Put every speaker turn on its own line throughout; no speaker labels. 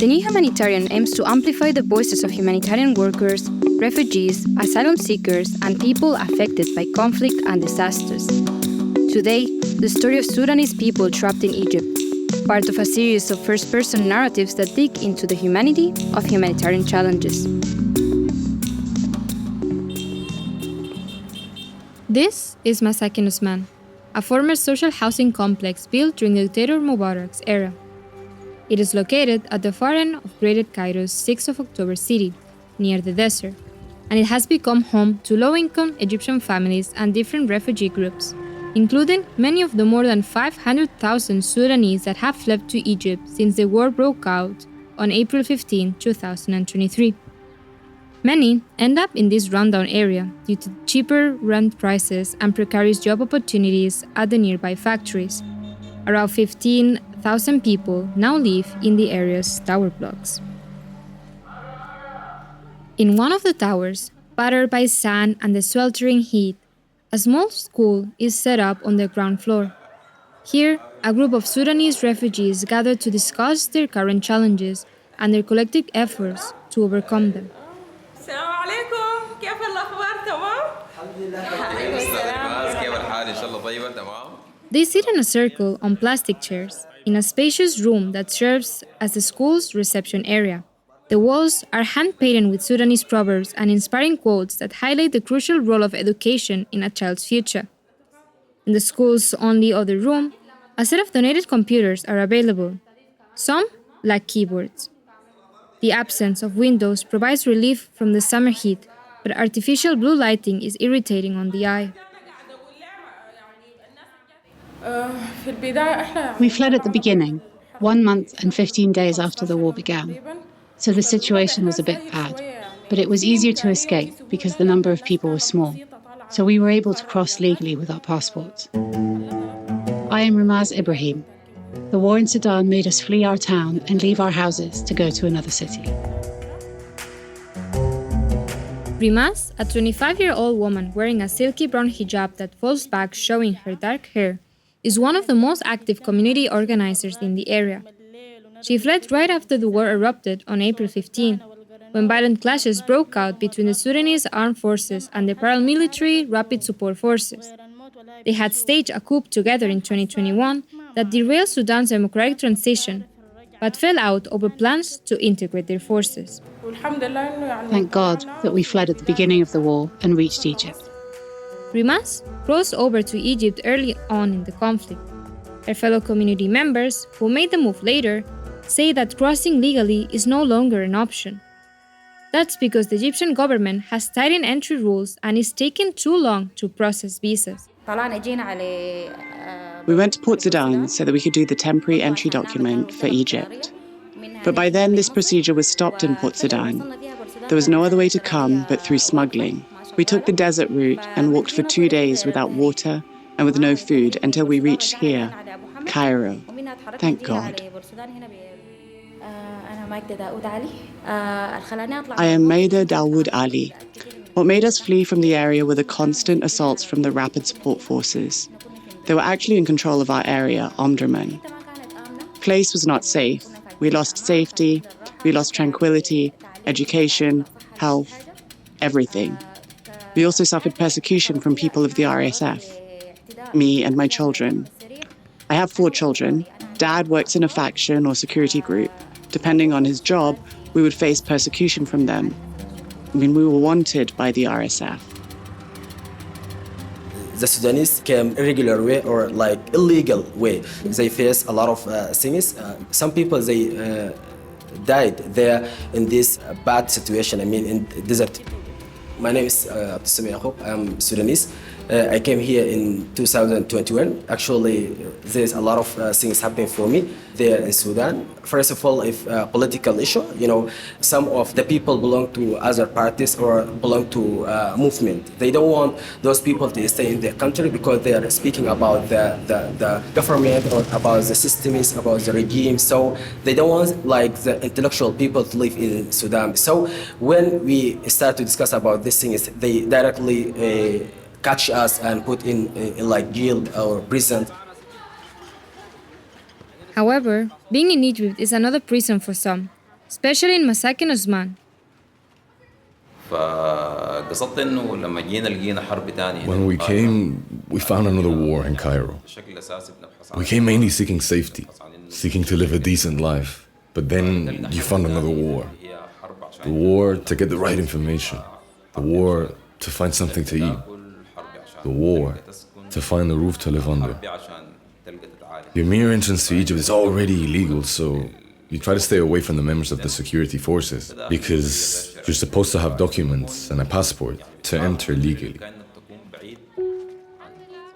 The new Humanitarian aims to amplify the voices of humanitarian workers, refugees, asylum seekers, and people affected by conflict and disasters. Today, the story of Sudanese people trapped in Egypt, part of a series of first-person narratives that dig into the humanity of humanitarian challenges. This is Masaken Osman, a former social housing complex built during the dictator Mubarak's era. It is located at the far end of Greater Cairo's 6th of October city, near the desert, and it has become home to low-income Egyptian families and different refugee groups, including many of the more than 500,000 Sudanese that have fled to Egypt since the war broke out on April 15, 2023. Many end up in this rundown area due to cheaper rent prices and precarious job opportunities at the nearby factories. Around 15,000 people now live in the area's tower blocks. In one of the towers, battered by sand and the sweltering heat, a small school is set up on the ground floor. Here, a group of Sudanese refugees gather to discuss their current challenges and their collective efforts to overcome them. They sit in a circle on plastic chairs in a spacious room that serves as the school's reception area. The walls are hand-painted with Sudanese proverbs and inspiring quotes that highlight the crucial role of education in a child's future. In the school's only other room, a set of donated computers are available. Some lack keyboards. The absence of windows provides relief from the summer heat, but artificial blue lighting is irritating on the eye.
We fled at the beginning, 1 month and 15 days after the war began. So the situation was a bit bad, but it was easier to escape because the number of people was small. So we were able to cross legally with our passports. I am Ramaz Ibrahim. The war in Sudan made us flee our town and leave our houses to go to another city.
Ramaz, a 25-year-old woman wearing a silky brown hijab that falls back showing her dark hair, is one of the most active community organizers in the area. She fled right after the war erupted on April 15, when violent clashes broke out between the Sudanese armed forces and the paramilitary Rapid Support Forces. They had staged a coup together in 2021 that derailed Sudan's democratic transition, but fell out over plans to integrate their forces.
Thank God that we fled at the beginning of the war and reached Egypt.
Ramaz crossed over to Egypt early on in the conflict. Her fellow community members, who made the move later, say that crossing legally is no longer an option. That's because the Egyptian government has tightened entry rules and is taking too long to process visas.
We went to Port Sudan so that we could do the temporary entry document for Egypt. But by then, this procedure was stopped in Port Sudan. There was no other way to come but through smuggling. We took the desert route and walked for 2 days without water and with no food until we reached here, Cairo. Thank God. I am Maida Dawood Ali. What made us flee from the area were the constant assaults from the Rapid Support Forces. They were actually in control of our area, Omdurman. Place was not safe. We lost safety, we lost tranquility, education, health, everything. We also suffered persecution from people of the RSF, me and my children. I have 4 children. Dad works in a faction or security group. Depending on his job, we would face persecution from them. We were wanted by the RSF.
The Sudanese came irregular way or like illegal way. They face a lot of things. Some people, they died there in this bad situation, in the desert. My name is Abdulsami Yaqub. I'm Sudanese. I came here in 2021. Actually, there's a lot of things happening for me there in Sudan. First of all, if political issue, some of the people belong to other parties or belong to movement. They don't want those people to stay in their country because they are speaking about the government or about the systems, about the regime. So they don't want the intellectual people to live in Sudan. So when we start to discuss about these things, they directly catch us and put in jail or prison.
However, being in Egypt is another prison for some, especially in Masaken Osman.
When we came, we found another war in Cairo. We came mainly seeking safety, seeking to live a decent life. But then you found another war. The war to get the right information. The war to find something to eat. The war to find a roof to live under. Your mere entrance to Egypt is already illegal, so you try to stay away from the members of the security forces because you're supposed to have documents and a passport to enter legally.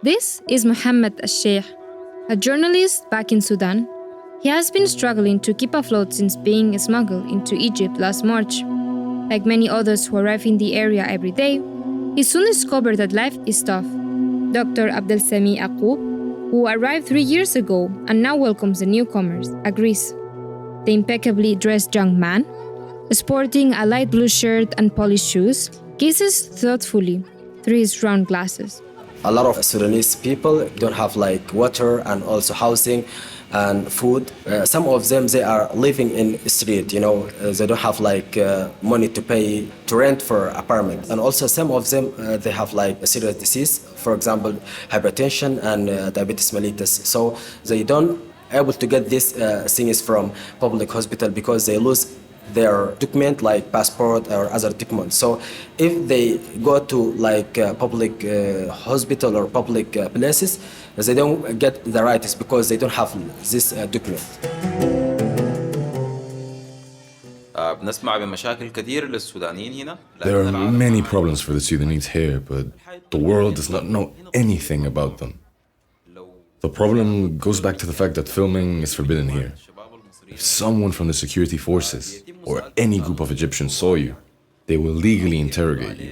This is Mohammed al-Sheikh, a journalist back in Sudan. He has been struggling to keep afloat since being smuggled into Egypt last March. Like many others who arrive in the area every day, he soon discovered that life is tough. Dr. Abdel Sami Aqub, who arrived 3 years ago and now welcomes the newcomers, agrees. The impeccably dressed young man, sporting a light blue shirt and polished shoes, gazes thoughtfully through his round glasses.
A lot of Sudanese people don't have like water and also housing and food. Some of them, they are living in the street, they don't have like money to pay to rent for apartment. And also some of them, they have like a serious disease, for example, hypertension and diabetes mellitus. So they don't able to get these things from public hospital because they lose their document like passport or other documents. So if they go to like public hospital or public places, they don't get the rights because they don't have this document.
There are many problems for the Sudanese here, but the world does not know anything about them. The problem goes back to the fact that filming is forbidden here. If someone from the security forces or any group of Egyptians saw you, they will legally interrogate you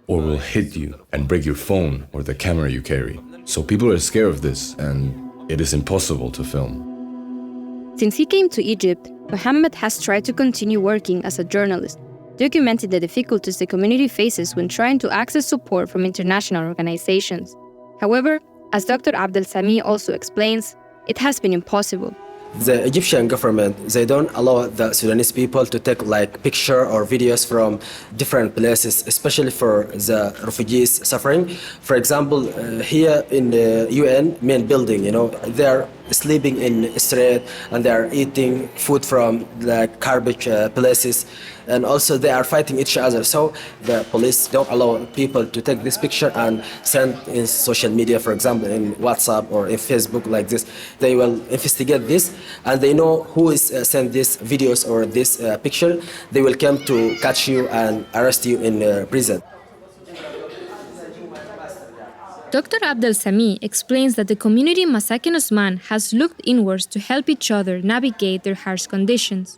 or will hit you and break your phone or the camera you carry. So people are scared of this and it is impossible to film.
Since he came to Egypt, Mohammed has tried to continue working as a journalist, documenting the difficulties the community faces when trying to access support from international organizations. However, as Dr. Abdel Sami also explains, it has been impossible.
The Egyptian government, they don't allow the Sudanese people to take like picture or videos from different places, especially for the refugees suffering. For example, here in the UN main building, they're sleeping in the street and they're eating food from the garbage places, and also they are fighting each other. So the police don't allow people to take this picture and send in social media, for example, in WhatsApp or in Facebook like this. They will investigate this and they know who is sent these videos or this picture. They will come to catch you and arrest you in prison.
Dr. Abdel Sami explains that the community in Masaken Osman has looked inwards to help each other navigate their harsh conditions.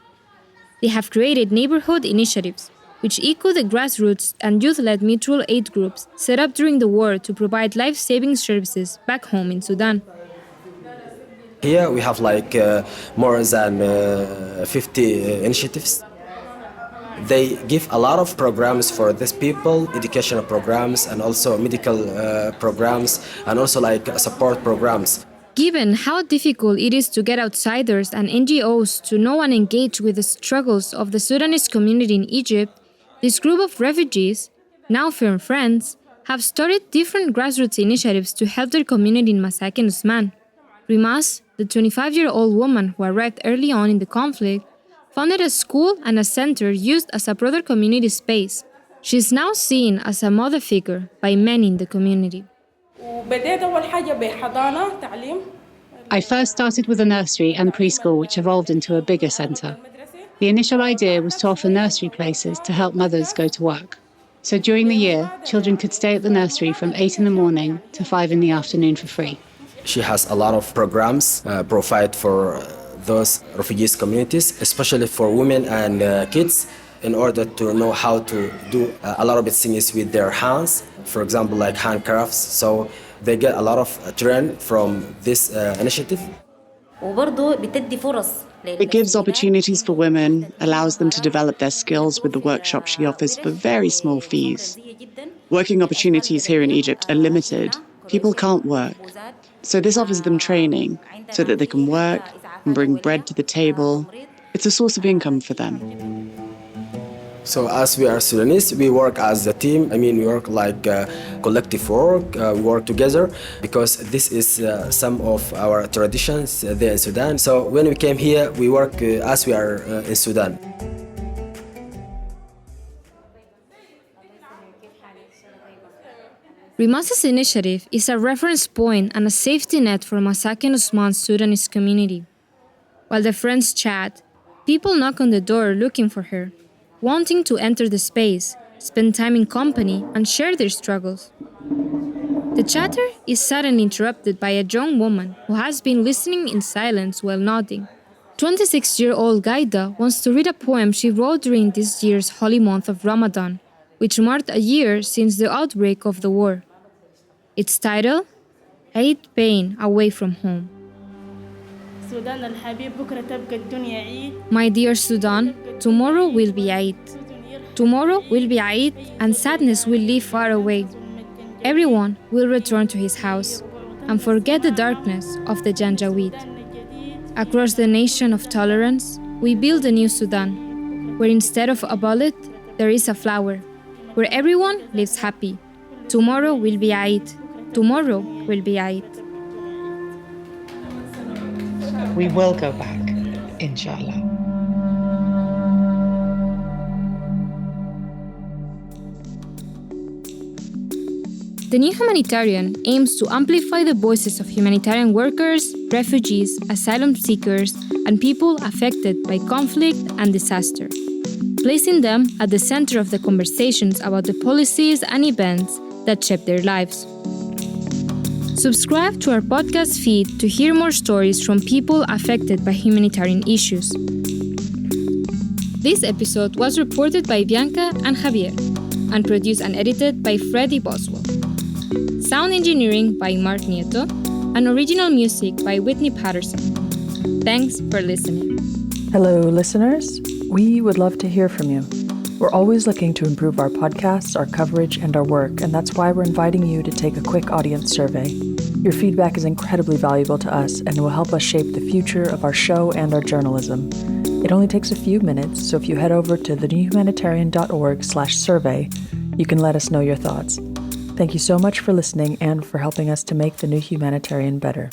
They have created neighborhood initiatives, which echo the grassroots and youth-led mutual aid groups set up during the war to provide life-saving services back home in Sudan.
Here we have like more than 50 initiatives. They give a lot of programs for these people, educational programs and also medical programs and also like support programs.
Given how difficult it is to get outsiders and NGOs to know and engage with the struggles of the Sudanese community in Egypt, this group of refugees, now firm friends, have started different grassroots initiatives to help their community in Masaken Osman. Rimas, the 25-year-old woman who arrived early on in the conflict, founded a school and a center used as a broader community space. She is now seen as a mother figure by many in the community.
I first started with a nursery and preschool, which evolved into a bigger centre. The initial idea was to offer nursery places to help mothers go to work. So during the year, children could stay at the nursery from 8 in the morning to 5 in the afternoon for free.
She has a lot of programs provide for those refugees communities, especially for women and kids, in order to know how to do a lot of things with their hands, for example, like handcrafts. So they get a lot of training from this initiative.
It gives opportunities for women, allows them to develop their skills with the workshops she offers for very small fees. Working opportunities here in Egypt are limited. People can't work. So this offers them training so that they can work and bring bread to the table It's a source of income for them.
So as we are Sudanese, we work as a team. We work like collective work. We work together because this is some of our traditions there in Sudan. So when we came here, we work as we are in Sudan.
Rimas's initiative is a reference point and a safety net for Masaken Osman's Sudanese community. While the friends chat, people knock on the door looking for her, wanting to enter the space, spend time in company, and share their struggles. The chatter is suddenly interrupted by a young woman who has been listening in silence while nodding. 26-year-old Gaida wants to read a poem she wrote during this year's holy month of Ramadan, which marked a year since the outbreak of the war. Its title, Eid Pain Away from Home. My dear Sudan, tomorrow will be Eid. Tomorrow will be Eid and sadness will live far away. Everyone will return to his house and forget the darkness of the Janjaweed. Across the nation of tolerance, we build a new Sudan, where instead of a bullet, there is a flower, where everyone lives happy. Tomorrow will be Eid. Tomorrow will be Eid.
We will go back, inshallah.
The new Humanitarian aims to amplify the voices of humanitarian workers, refugees, asylum seekers, and people affected by conflict and disaster, placing them at the center of the conversations about the policies and events that shape their lives. Subscribe to our podcast feed to hear more stories from people affected by humanitarian issues. This episode was reported by Bianca and Javier, and produced and edited by Freddie Boswell. Sound engineering by Mark Nieto, and original music by Whitney Patterson. Thanks for listening.
Hello, listeners. We would love to hear from you. We're always looking to improve our podcasts, our coverage, and our work, and that's why we're inviting you to take a quick audience survey. Your feedback is incredibly valuable to us and will help us shape the future of our show and our journalism. It only takes a few minutes, so if you head over to thenewhumanitarian.org/survey, you can let us know your thoughts. Thank you so much for listening and for helping us to make The New Humanitarian better.